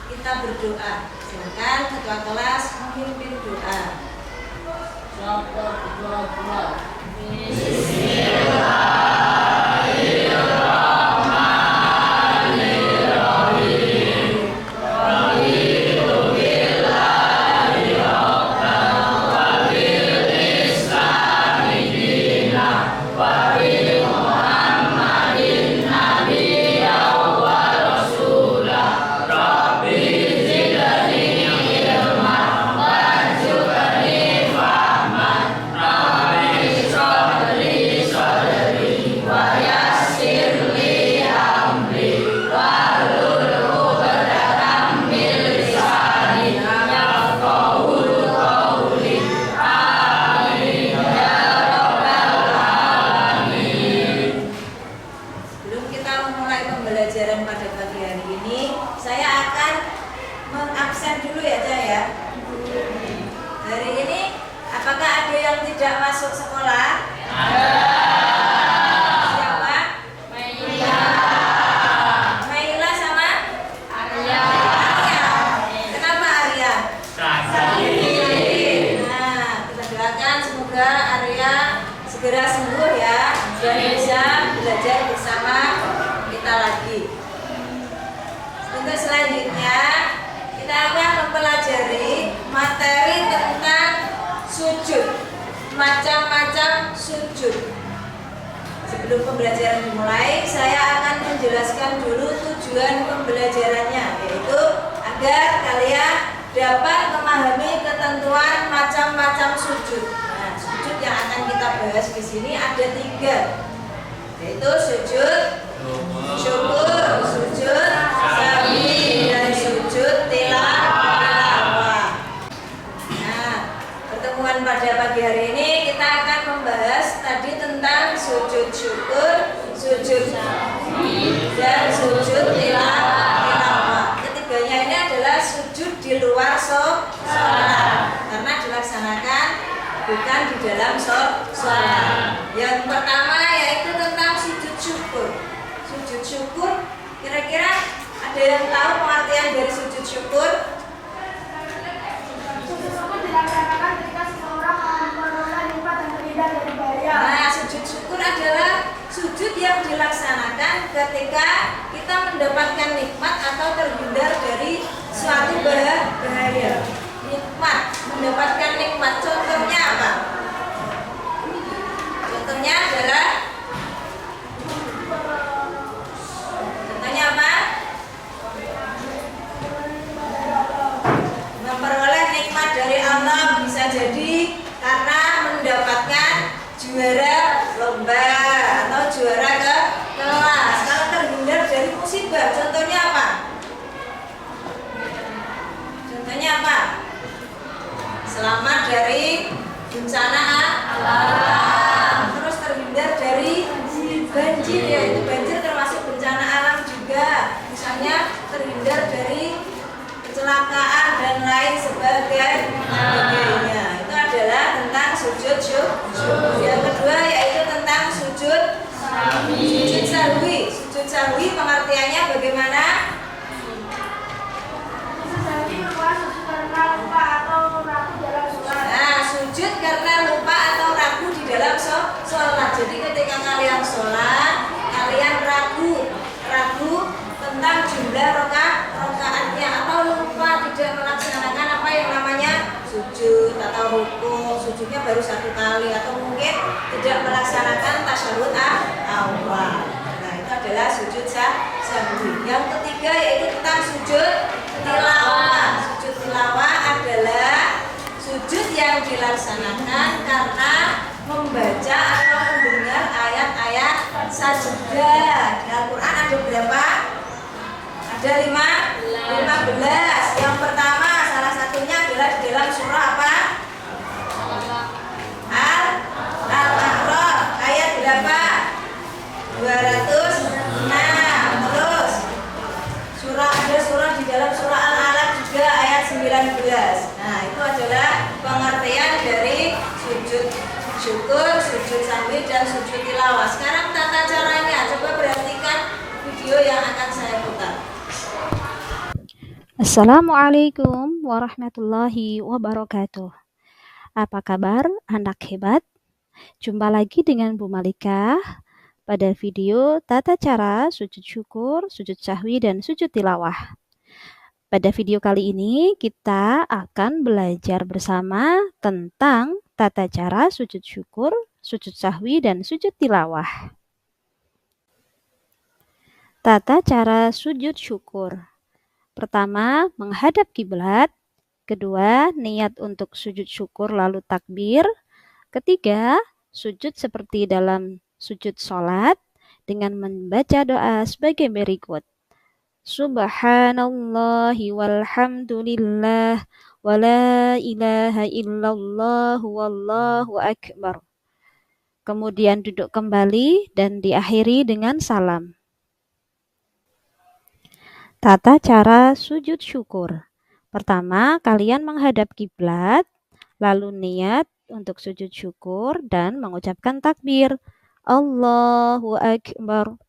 kita berdoa. Silakan ketua kelas memimpin doa. Pembelajaran pada pagi hari ini, saya akan mengabsen dulu ya, Cah ya. Hari ini, apakah ada yang tidak masuk sekolah? Ada. Siapa? Maila. Maila sama? Arya. Arya. Kenapa Arya? Sakit. Nah, kita doakan semoga Arya segera sembuh ya dan bisa belajar bersama kita lagi. Untuk selanjutnya kita akan mempelajari materi tentang sujud, macam-macam sujud. Sebelum pembelajaran dimulai, saya akan menjelaskan dulu tujuan pembelajarannya, yaitu agar kalian dapat memahami ketentuan macam-macam sujud. Nah, sujud yang akan kita bahas di sini ada 3, yaitu sujud syukur, sujud sahwi, dan sujud tilawah. Nah, pertemuan pada pagi hari ini kita akan membahas tadi tentang sujud syukur, sujud sahwi, dan sujud tilawah. Ketiganya ini adalah sujud di luar sholat karena dilaksanakan bukan di dalam sholat. Yang pertama yaitu tentang sujud syukur. Sujud syukur, kira-kira ada yang tahu pengertian dari sujud syukur? Sujud syukur dilaksanakan ketika seseorang memperoleh nikmat dan terhindar dari bahaya. Nah, sujud syukur adalah sujud yang dilaksanakan ketika kita mendapatkan nikmat atau terhindar dari suatu bahaya. Nikmat, mendapatkan nikmat. Contohnya apa? Contohnya adalah memperoleh nikmat dari Allah, bisa jadi karena mendapatkan juara lomba atau juara kelas. Kalau terhindar dari musibah, contohnya apa? Contohnya apa? Selamat dari bencana alam. Terus terhindar dari banjir, yaitu banjir termasuk bencana alam juga. Misalnya terhindar dari kecelakaan dan lain sebagainya. Itu adalah tentang sujud syukur. Yang kedua yaitu tentang sujud sahwi. Sujud sahwi pengertiannya bagaimana? Sujud sahwi merupakan sujud karena lupa atau ragu dalam sholat. Nah, sujud karena lupa atau ragu di dalam sholat. Jadi ketika kalian sholat, kalian ragu tentang jumlah rakaatnya atau lupa tidak melaksanakan apa yang namanya sujud atau rukuk. Sujudnya baru 1 kali atau mungkin tidak melaksanakan tasyahud awal. Nah, itu adalah sujud sahwi. Yang ketiga yaitu tentang sujud tilawah. Sujud tilawah adalah sujud yang dilaksanakan karena membaca atau mendengar ayat-ayat sajadah. Di Al-Quran ada berapa? Ada 15. Yang pertama salah satunya adalah di dalam surah apa? Al-A'raf ayat berapa? 206. Terus ada surah di dalam surah Al-Alaq juga ayat 19. Nah, itu adalah pengertian dari sujud syukur, sujud sahwi, dan sujud tilawah. Sekarang tata caranya, coba perhatikan video yang akan saya putar. Assalamualaikum warahmatullahi wabarakatuh. Apa kabar anak hebat? Jumpa lagi dengan Bu Malika pada video tata cara sujud syukur, sujud sahwi, dan sujud tilawah. Pada video kali ini kita akan belajar bersama tentang tata cara sujud syukur, sujud sahwi, dan sujud tilawah. Tata cara sujud syukur. Pertama, menghadap kiblat. Kedua, niat untuk sujud syukur lalu takbir. Ketiga, sujud seperti dalam sujud sholat dengan membaca doa sebagai berikut. Subhanallahi walhamdulillah wa la ilaha illallah wallahu akbar. Kemudian duduk kembali dan diakhiri dengan salam. Tata cara sujud syukur. Pertama, kalian menghadap kiblat, lalu niat untuk sujud syukur dan mengucapkan takbir. Allahu Akbar.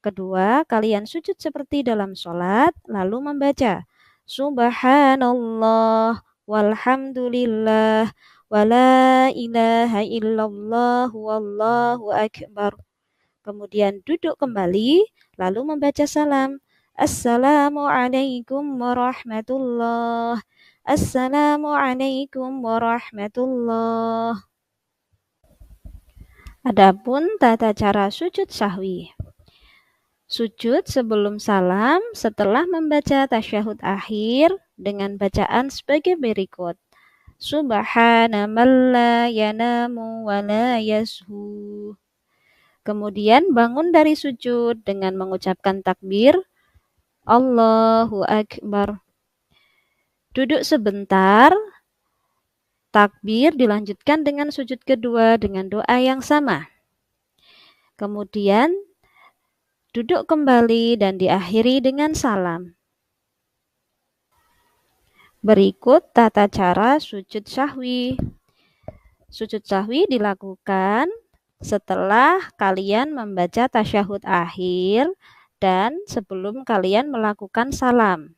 Kedua, kalian sujud seperti dalam sholat, lalu membaca Subhanallah walhamdulillah wa la ilaha illallah wallahu akbar. Kemudian duduk kembali, lalu membaca salam. Assalamualaikum warahmatullah. Assalamualaikum warahmatullah. Adapun tata cara sujud sahwi. Sujud sebelum salam setelah membaca tasyahud akhir dengan bacaan sebagai berikut. Subhana man la yanamu wa la yashu. Kemudian bangun dari sujud dengan mengucapkan takbir Allahu Akbar. Duduk sebentar, takbir dilanjutkan dengan sujud kedua dengan doa yang sama. Kemudian duduk kembali dan diakhiri dengan salam. Berikut tata cara sujud sahwi. Sujud sahwi dilakukan setelah kalian membaca tasyahud akhir dan sebelum kalian melakukan salam.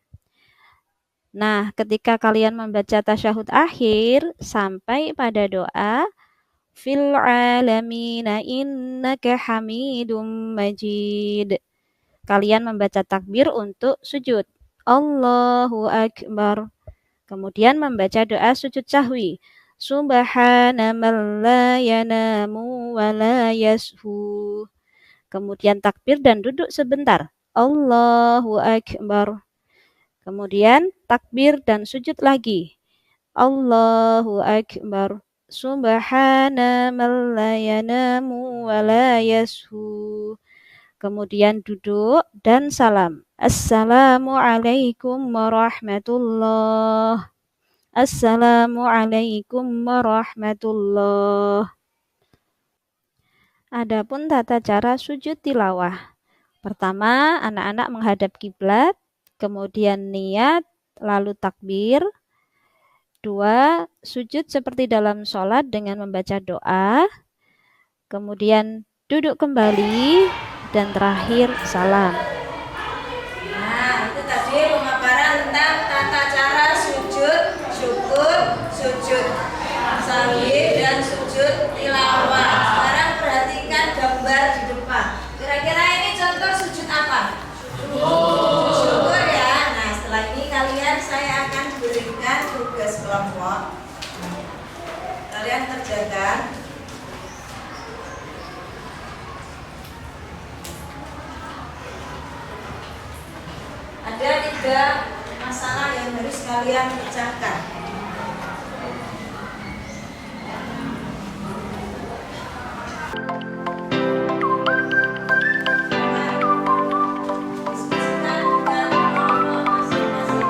Nah, ketika kalian membaca tasyahud akhir sampai pada doa fil alamina innaka hamidum majid. Kalian membaca takbir untuk sujud. Allahu Akbar. Kemudian membaca doa sujud sahwi. Subhana man la yanamu wa la yashu. Kemudian takbir dan duduk sebentar. Allahu Akbar. Kemudian takbir dan sujud lagi. Allahu Akbar. Subhana man la yanamu wa la yashu. Kemudian duduk dan salam. Assalamualaikum warahmatullah. Assalamualaikum warahmatullah. Adapun tata cara sujud tilawah. Pertama, anak-anak menghadap kiblat, kemudian niat, lalu takbir. Dua, sujud seperti dalam sholat dengan membaca doa. Kemudian duduk kembali dan terakhir salam. Nah, itu tadi pemaparan tentang tata cara sujud syukur, sujud sahwi, dan sujud tilawah. Sekarang perhatikan gambar di depan. Kira-kira ini contoh sujud apa? Sujud syukur ya. Nah, setelah ini kalian saya akan berikan tugas kelompok. Kalian kerjakan. Ada 3 masalah yang harus kalian pecahkan. Diskusikan dengan kelompok masing-masing.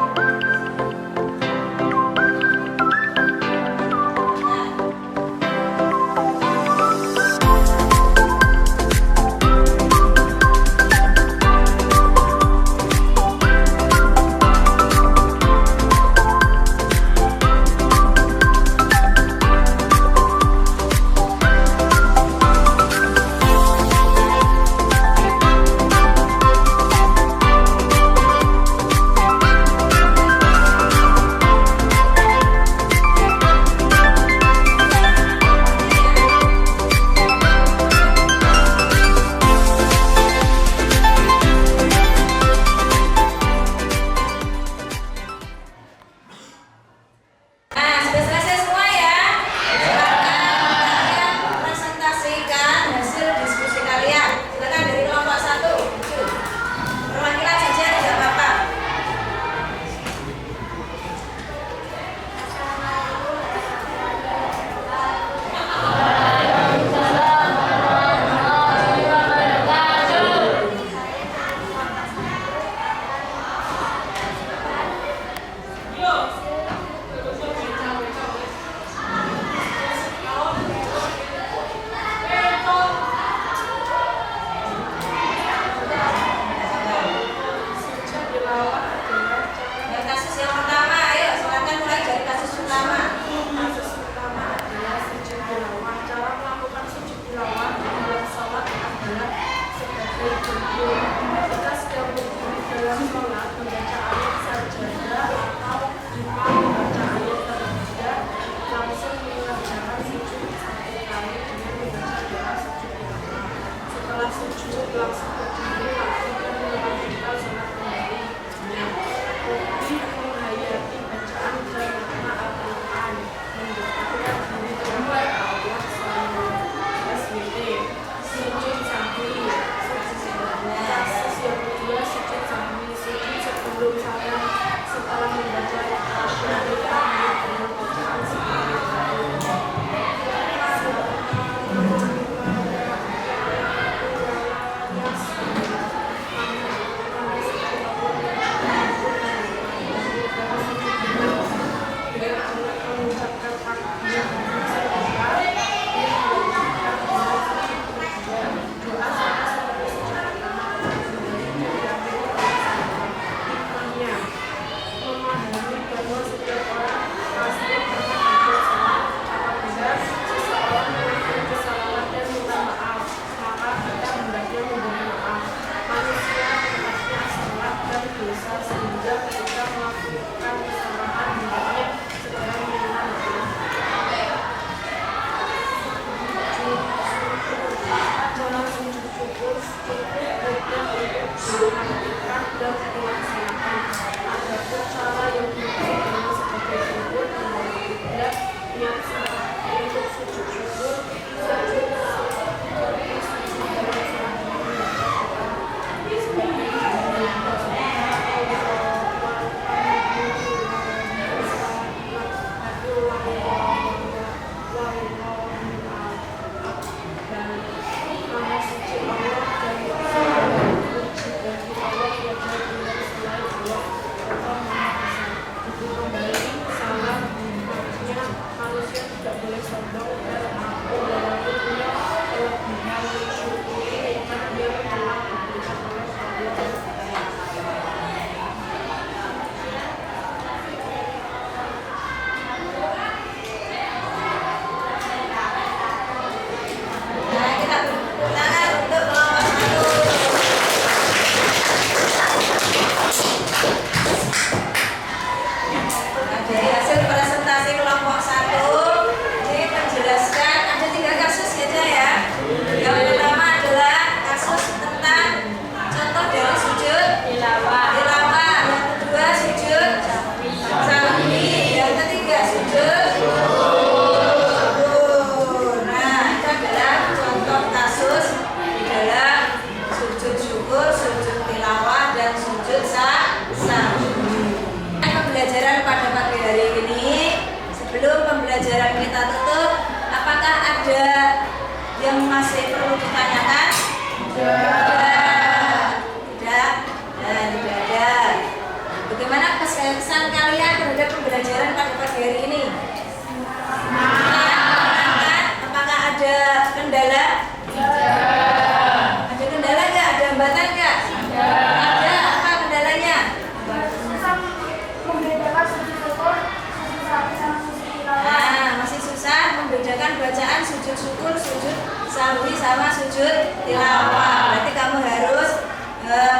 pembelajaran kita tutup, apakah ada yang masih perlu ditanyakan? Tidak. Tidak ada. Bagaimana kesan kalian terhadap pembelajaran pada pagi hari ini? Apakah ada kendala? Ada kendala nggak? Ada hambatan nggak? Ada. Apa kendalanya? Susah membedakan sujud syukur, sujud sahwi sama sujud tilawah. Nah, masih susah membedakan bacaan sujud syukur, sujud sahwi sama sujud tilawah. Berarti kamu harus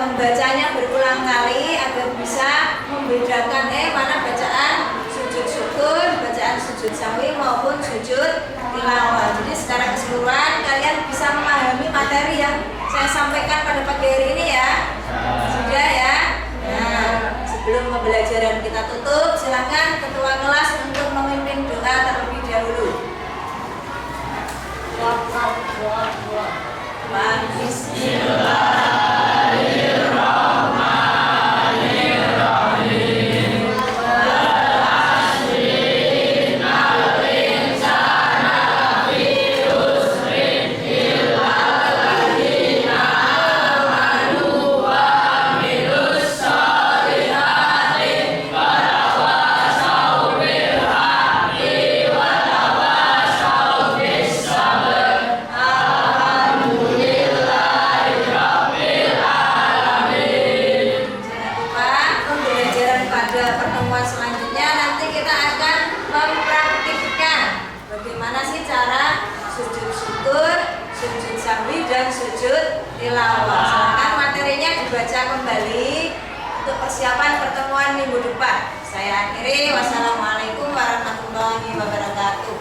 membacanya berulang kali agar bisa membedakan mana bacaan sujud syukur, bacaan sujud sahwi maupun sujud tilawah. Jadi secara keseluruhan kalian bisa memahami materi yang saya sampaikan pada pagi hari ini ya. Sudah ya. Nah, sebelum pembelajaran kita tutup, silakan ketua kelas untuk memimpin doa terlebih dahulu. Jangan lupa pembelajaran pada pertemuan selanjutnya nanti kita akan mempraktikkan bagaimana sih cara sujud syukur, sujud sahwi dan sujud tilawah. Silakan materinya dibaca kembali untuk persiapan pertemuan minggu depan. Saya akhiri, wassalamualaikum warahmatullahi wabarakatuh.